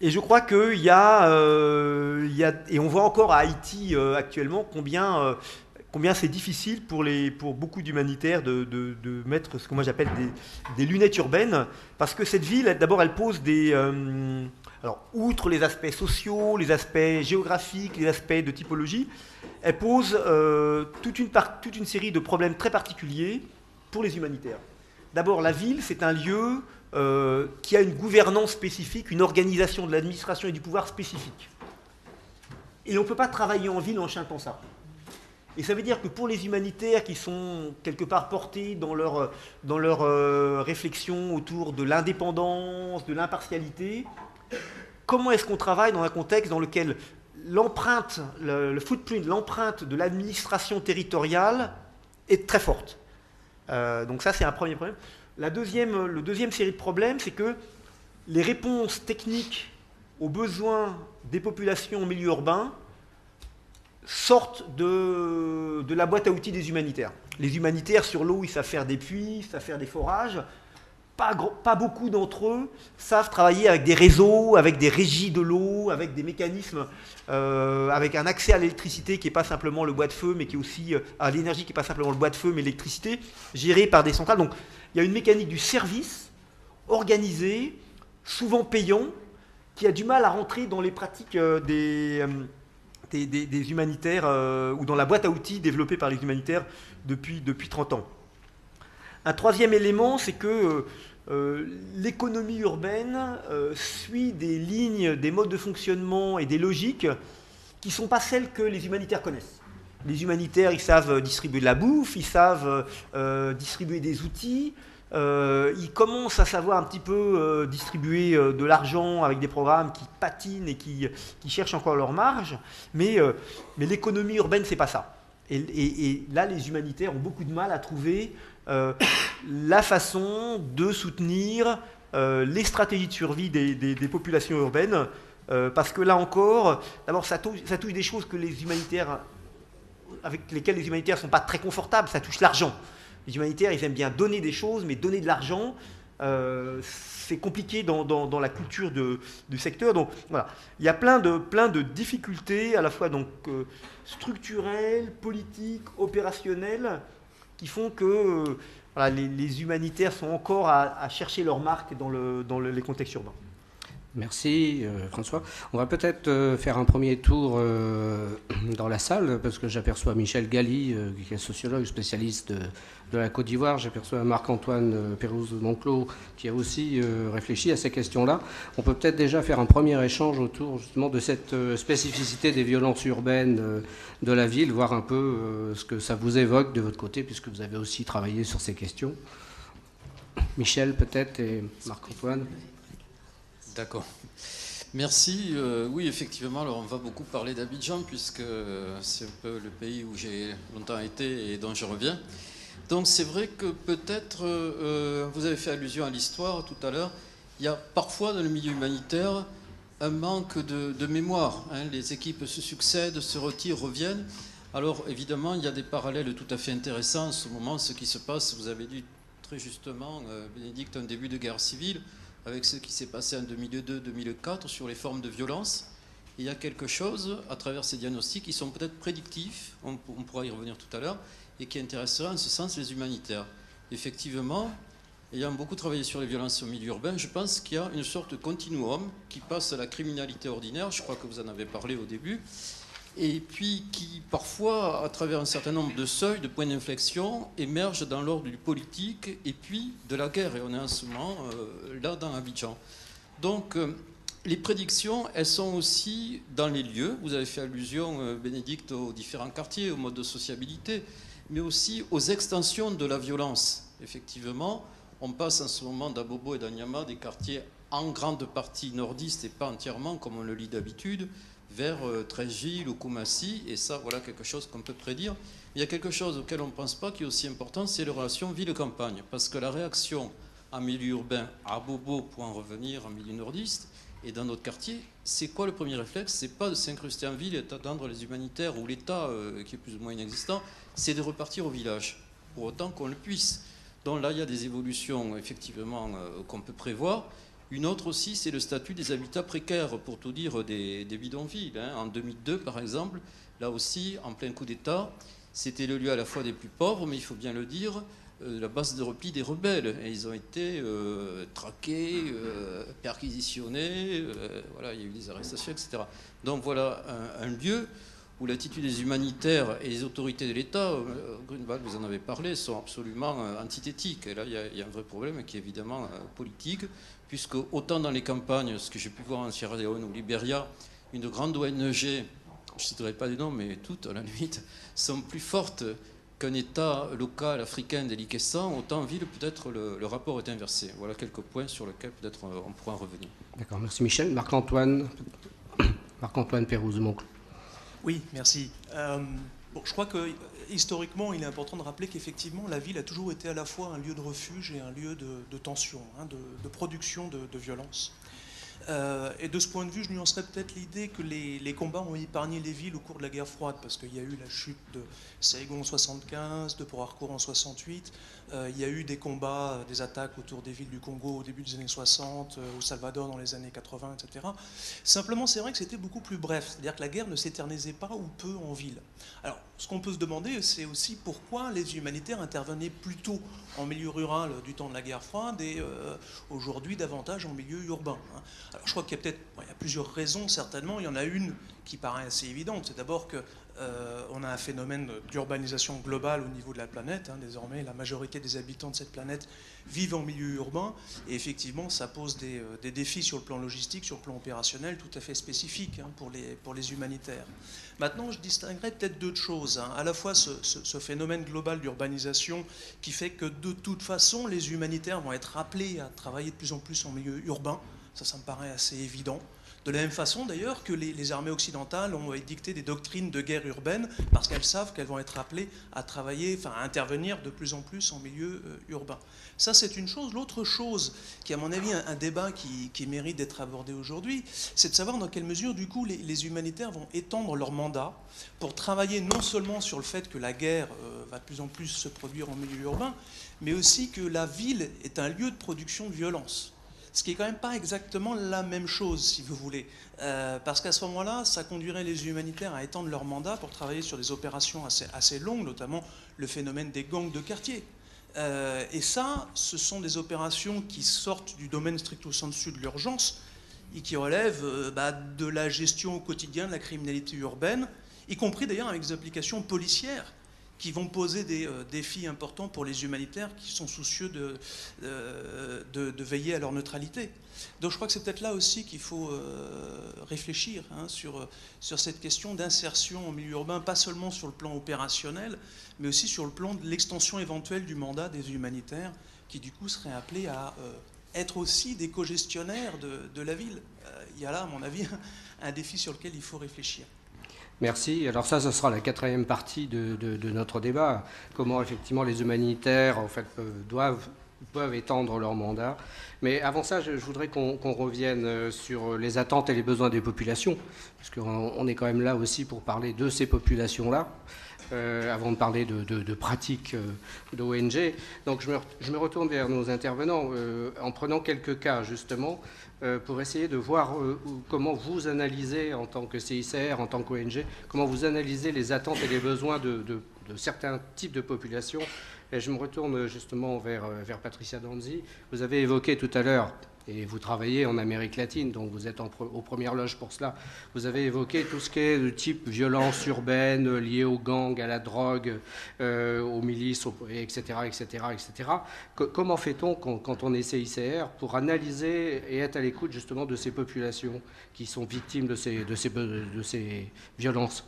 Et je crois et on voit encore à Haïti actuellement combien c'est difficile pour beaucoup d'humanitaires de mettre ce que moi j'appelle des lunettes urbaines, parce que cette ville, d'abord, elle pose alors, outre les aspects sociaux, les aspects géographiques, les aspects de typologie, elle pose toute une série de problèmes très particuliers pour les humanitaires. D'abord, la ville, c'est un lieu qui a une gouvernance spécifique, une organisation de l'administration et du pouvoir spécifique. Et on ne peut pas travailler en ville en chantant ça. Et ça veut dire que pour les humanitaires qui sont quelque part portés dans leur réflexion autour de l'indépendance, de l'impartialité, comment est-ce qu'on travaille dans un contexte dans lequel l'empreinte, le footprint, l'empreinte de l'administration territoriale est très forte. Donc ça, c'est un premier problème. Le deuxième série de problèmes, c'est que les réponses techniques aux besoins des populations en milieu urbain sortent de la boîte à outils des humanitaires. Les humanitaires sur l'eau, ils savent faire des puits, ils savent faire des forages. Pas beaucoup d'entre eux savent travailler avec des réseaux, avec des régies de l'eau, avec des mécanismes, avec un accès à l'électricité qui n'est pas simplement le bois de feu, mais qui est aussi à l'énergie qui n'est pas simplement le bois de feu, mais l'électricité, gérée par des centrales. Donc il y a une mécanique du service organisé, souvent payant, qui a du mal à rentrer dans les pratiques des humanitaires ou dans la boîte à outils développée par les humanitaires depuis 30 ans. Un troisième élément, c'est que l'économie urbaine suit des lignes, des modes de fonctionnement et des logiques qui ne sont pas celles que les humanitaires connaissent. Les humanitaires, ils savent distribuer de la bouffe, ils savent distribuer des outils, ils commencent à savoir un petit peu distribuer de l'argent avec des programmes qui patinent et qui cherchent encore leur marge, mais l'économie urbaine, c'est pas ça. Et là, les humanitaires ont beaucoup de mal à trouver la façon de soutenir les stratégies de survie des populations urbaines, parce que là encore, d'abord, ça touche des choses avec lesquelles les humanitaires ne sont pas très confortables, ça touche l'argent. Les humanitaires, ils aiment bien donner des choses, mais donner de l'argent, c'est compliqué dans la culture du secteur. Donc voilà, il y a plein de difficultés, à la fois donc, structurelles, politiques, opérationnelles, qui font que voilà, les humanitaires sont encore à chercher leur marque dans les contextes urbains. Merci François. On va peut-être faire un premier tour dans la salle, parce que j'aperçois Michel Galli, qui est sociologue spécialiste de la Côte d'Ivoire. J'aperçois Marc-Antoine Pérouse-Monclos, qui a aussi réfléchi à ces questions-là. On peut peut-être déjà faire un premier échange autour justement de cette spécificité des violences urbaines de la ville, voir un peu ce que ça vous évoque de votre côté, puisque vous avez aussi travaillé sur ces questions. Michel peut-être et Marc-Antoine. D'accord. Merci. Oui, effectivement, alors on va beaucoup parler d'Abidjan puisque c'est un peu le pays où j'ai longtemps été et dont je reviens. Donc c'est vrai que peut-être, vous avez fait allusion à l'histoire tout à l'heure, il y a parfois dans le milieu humanitaire un manque de mémoire. Hein. Les équipes se succèdent, se retirent, reviennent. Alors évidemment, il y a des parallèles tout à fait intéressants en ce moment, ce qui se passe, vous avez dit très justement, Bénédicte, un début de guerre civile, avec ce qui s'est passé en 2002-2004 sur les formes de violence. Il y a quelque chose à travers ces diagnostics qui sont peut-être prédictifs, on pourra y revenir tout à l'heure, et qui intéresserait en ce sens les humanitaires. Effectivement, ayant beaucoup travaillé sur les violences au milieu urbain, je pense qu'il y a une sorte de continuum qui passe à la criminalité ordinaire, je crois que vous en avez parlé au début, et puis qui parfois, à travers un certain nombre de seuils, de points d'inflexion, émerge dans l'ordre du politique et puis de la guerre. Et on est en ce moment là dans Abidjan. Donc les prédictions, elles sont aussi dans les lieux. Vous avez fait allusion, Bénédicte, aux différents quartiers, aux modes de sociabilité, mais aussi aux extensions de la violence. Effectivement, on passe en ce moment d'Abobo et d'Anyama, des quartiers en grande partie nordistes et pas entièrement, comme on le lit d'habitude, vers Treichville ou Koumassi, et ça, voilà quelque chose qu'on peut prédire. Il y a quelque chose auquel on ne pense pas, qui est aussi important, c'est la relation ville-campagne, parce que la réaction en milieu urbain, à Bobo, pour en revenir en milieu nordiste, et dans notre quartier, c'est quoi le premier réflexe? C'est pas de s'incruster en ville et d'attendre les humanitaires ou l'État, qui est plus ou moins inexistant, c'est de repartir au village, pour autant qu'on le puisse. Donc là, il y a des évolutions, effectivement, qu'on peut prévoir, Une autre aussi, c'est le statut des habitats précaires, pour tout dire, des bidonvilles. En 2002, par exemple, là aussi, en plein coup d'État, c'était le lieu à la fois des plus pauvres, mais il faut bien le dire, la base de repli des rebelles. Et ils ont été traqués, perquisitionnés, voilà, il y a eu des arrestations, etc. Donc voilà un lieu où l'attitude des humanitaires et les autorités de l'État, Grunewald, vous en avez parlé, sont absolument antithétiques. Et là, il y a un vrai problème qui est évidemment politique, puisque autant dans les campagnes, ce que j'ai pu voir en Sierra Leone ou Libéria, une grande ONG, je ne citerai pas des noms, mais toutes à la limite, sont plus fortes qu'un État local africain déliquescent, autant en ville, peut-être le rapport est inversé. Voilà quelques points sur lesquels peut-être on pourra revenir. D'accord, merci Michel. Marc-Antoine Pérouse-Monclos. Oui, merci. Je crois que historiquement, il est important de rappeler qu'effectivement, la ville a toujours été à la fois un lieu de refuge et un lieu de tension, de production de violence. Et de ce point de vue, je nuancerais peut-être l'idée que les combats ont épargné les villes au cours de la guerre froide, parce qu'il y a eu la chute de Saigon en 75, de Port Harcourt en 68, il y a eu des combats, des attaques autour des villes du Congo au début des années 60, au Salvador dans les années 80, etc. Simplement, c'est vrai que c'était beaucoup plus bref, c'est-à-dire que la guerre ne s'éternisait pas ou peu en ville. Alors, ce qu'on peut se demander, c'est aussi pourquoi les humanitaires intervenaient plutôt en milieu rural du temps de la guerre froide et aujourd'hui davantage en milieu urbain. Alors, je crois qu'il y a il y a plusieurs raisons, certainement. Il y en a une qui paraît assez évidente. C'est d'abord qu'on a un phénomène d'urbanisation globale au niveau de la planète. Désormais, la majorité des habitants de cette planète vivent en milieu urbain. Et effectivement, ça pose des défis sur le plan logistique, sur le plan opérationnel, tout à fait spécifiques pour les humanitaires. Maintenant, je distinguerais peut-être deux choses. À la fois ce phénomène global d'urbanisation qui fait que de toute façon, les humanitaires vont être appelés à travailler de plus en plus en milieu urbain. Ça me paraît assez évident. De la même façon, d'ailleurs, que les armées occidentales ont édicté des doctrines de guerre urbaine parce qu'elles savent qu'elles vont être appelées à travailler, à intervenir de plus en plus en milieu urbain. Ça, c'est une chose. L'autre chose, qui est à mon avis un débat qui mérite d'être abordé aujourd'hui, c'est de savoir dans quelle mesure, du coup, les humanitaires vont étendre leur mandat pour travailler non seulement sur le fait que la guerre va de plus en plus se produire en milieu urbain, mais aussi que la ville est un lieu de production de violence. Ce qui n'est quand même pas exactement la même chose, si vous voulez. Parce qu'à ce moment-là, ça conduirait les humanitaires à étendre leur mandat pour travailler sur des opérations assez longues, notamment le phénomène des gangs de quartier. Et ça, ce sont des opérations qui sortent du domaine stricto sensu de l'urgence et qui relèvent de la gestion au quotidien de la criminalité urbaine, y compris d'ailleurs avec des applications policières qui vont poser des défis importants pour les humanitaires qui sont soucieux de veiller à leur neutralité. Donc je crois que c'est peut-être là aussi qu'il faut réfléchir sur cette question d'insertion en milieu urbain, pas seulement sur le plan opérationnel, mais aussi sur le plan de l'extension éventuelle du mandat des humanitaires qui du coup seraient appelés à être aussi des co-gestionnaires de la ville. Il y a là, à mon avis, un défi sur lequel il faut réfléchir. Merci. Alors ça sera la quatrième partie de notre débat. Comment effectivement les humanitaires en fait, peuvent étendre leur mandat. Mais avant ça, je voudrais qu'on revienne sur les attentes et les besoins des populations, parce qu'on est quand même là aussi pour parler de ces populations-là. Avant de parler de pratiques d'ONG. Donc je me retourne vers nos intervenants en prenant quelques cas justement pour essayer de voir comment vous analysez en tant que CICR, en tant qu'ONG, comment vous analysez les attentes et les besoins de certains types de populations. Et je me retourne justement vers Patricia Danzi. Vous avez évoqué tout à l'heure, et vous travaillez en Amérique latine, donc vous êtes aux premières loges pour cela. Vous avez évoqué tout ce qui est de type violence urbaine liée aux gangs, à la drogue, aux milices, etc., etc., etc. Comment fait-on quand on est CICR pour analyser et être à l'écoute justement de ces populations qui sont victimes de ces violences?